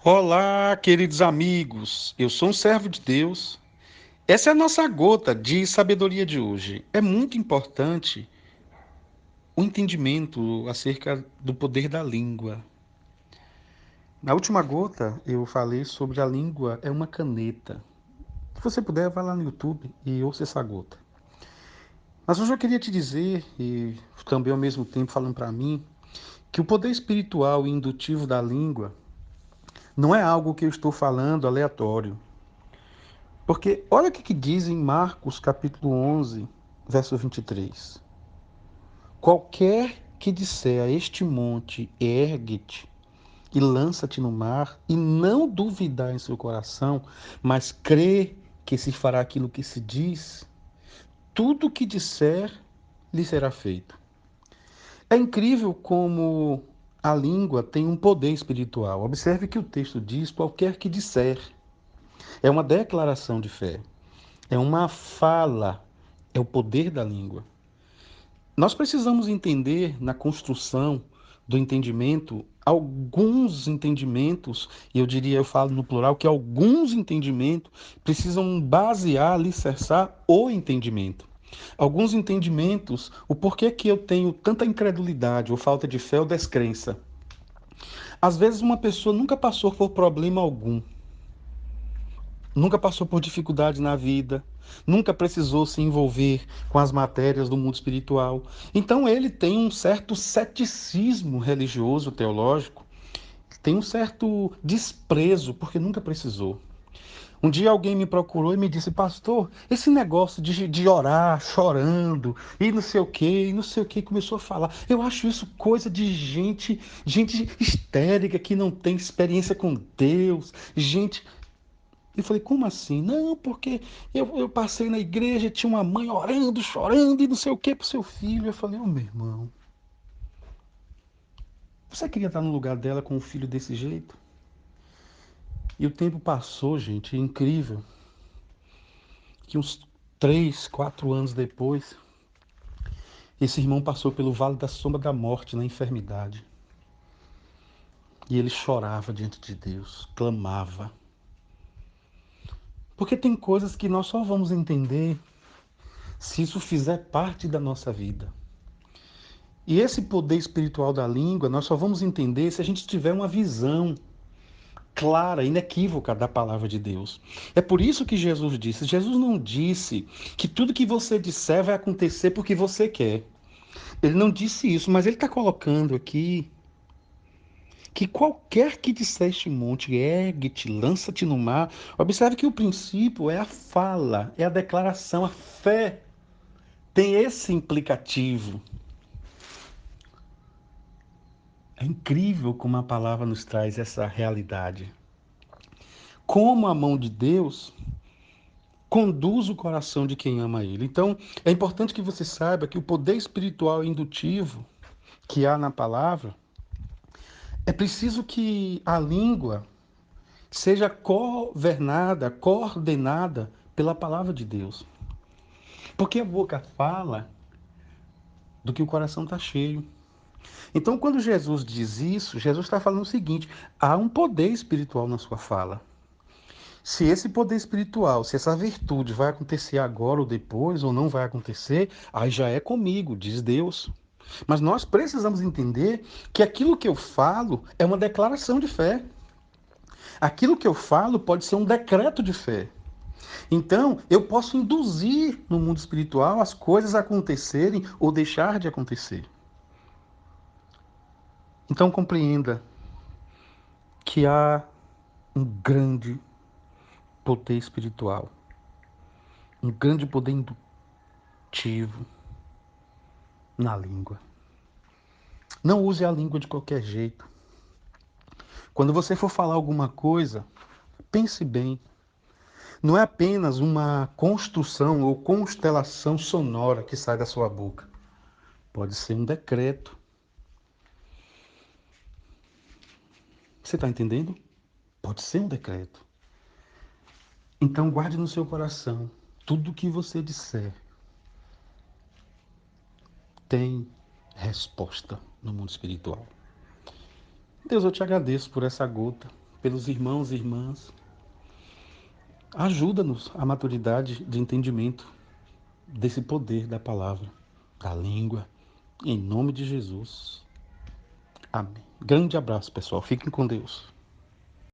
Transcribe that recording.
Olá, queridos amigos. Eu sou um servo de Deus. Essa é a nossa gota de sabedoria de hoje. É muito importante o entendimento acerca do poder da língua. Na última gota, eu falei sobre a língua é uma caneta. Se você puder, vá lá no YouTube e ouça essa gota. Mas hoje eu queria te dizer, e também ao mesmo tempo falando para mim, que o poder espiritual e indutivo da língua não é algo que eu estou falando aleatório. Porque olha o que diz em Marcos capítulo 11, verso 23. Qualquer que disser a este monte, ergue-te e lança-te no mar, e não duvidar em seu coração, mas crê que se fará aquilo que se diz, tudo o que disser lhe será feito. É incrível como a língua tem um poder espiritual. Observe que o texto diz qualquer que disser. É uma declaração de fé. É uma fala, é o poder da língua. Nós precisamos entender na construção do entendimento alguns entendimentos, e eu diria, eu falo no plural, que alguns entendimentos precisam basear, alicerçar o entendimento. Alguns entendimentos, o porquê que eu tenho tanta incredulidade, ou falta de fé ou descrença. Às vezes uma pessoa nunca passou por problema algum, nunca passou por dificuldade na vida, nunca precisou se envolver com as matérias do mundo espiritual. Então ele tem um certo ceticismo religioso, teológico, tem um certo desprezo, porque nunca precisou. Um dia alguém me procurou e me disse, pastor, esse negócio de orar chorando e não sei o que, e não sei o que, começou a falar. Eu acho isso coisa de gente histérica que não tem experiência com Deus, gente. Eu falei, como assim? Não, porque eu passei na igreja, tinha uma mãe orando, chorando e não sei o que pro seu filho. Eu falei, ô meu irmão, você queria estar no lugar dela com um filho desse jeito? E o tempo passou, gente, é incrível. Que uns 3, 4 anos depois, esse irmão passou pelo vale da sombra da morte, na enfermidade. E ele chorava diante de Deus, clamava. Porque tem coisas que nós só vamos entender se isso fizer parte da nossa vida. E esse poder espiritual da língua, nós só vamos entender se a gente tiver uma visão clara, inequívoca da palavra de Deus. É por isso que Jesus disse: Jesus não disse que tudo que você disser vai acontecer porque você quer. Ele não disse isso, mas ele está colocando aqui que qualquer que disser este monte, ergue-te, lança-te no mar. Observe que o princípio é a fala, é a declaração, a fé. Tem esse implicativo. É incrível como a palavra nos traz essa realidade. Como a mão de Deus conduz o coração de quem ama Ele. Então, é importante que você saiba que o poder espiritual indutivo que há na palavra, é preciso que a língua seja governada, coordenada pela palavra de Deus. Porque a boca fala do que o coração está cheio. Então, quando Jesus diz isso, Jesus está falando o seguinte: há um poder espiritual na sua fala. Se esse poder espiritual, se essa virtude vai acontecer agora ou depois, ou não vai acontecer, aí já é comigo, diz Deus. Mas nós precisamos entender que aquilo que eu falo é uma declaração de fé. Aquilo que eu falo pode ser um decreto de fé. Então, eu posso induzir no mundo espiritual as coisas a acontecerem ou deixar de acontecer. Então, compreenda que há um grande poder espiritual, um grande poder indutivo na língua. Não use a língua de qualquer jeito. Quando você for falar alguma coisa, pense bem. Não é apenas uma construção ou constelação sonora que sai da sua boca. Pode ser um decreto. Você está entendendo? Pode ser um decreto. Então guarde no seu coração. Tudo que você disser tem resposta no mundo espiritual. Deus, eu te agradeço por essa gota. pelos irmãos e irmãs. Ajuda-nos a maturidade de entendimento desse poder da palavra, da língua, em nome de Jesus. Amém. Grande abraço, pessoal. Fiquem com Deus.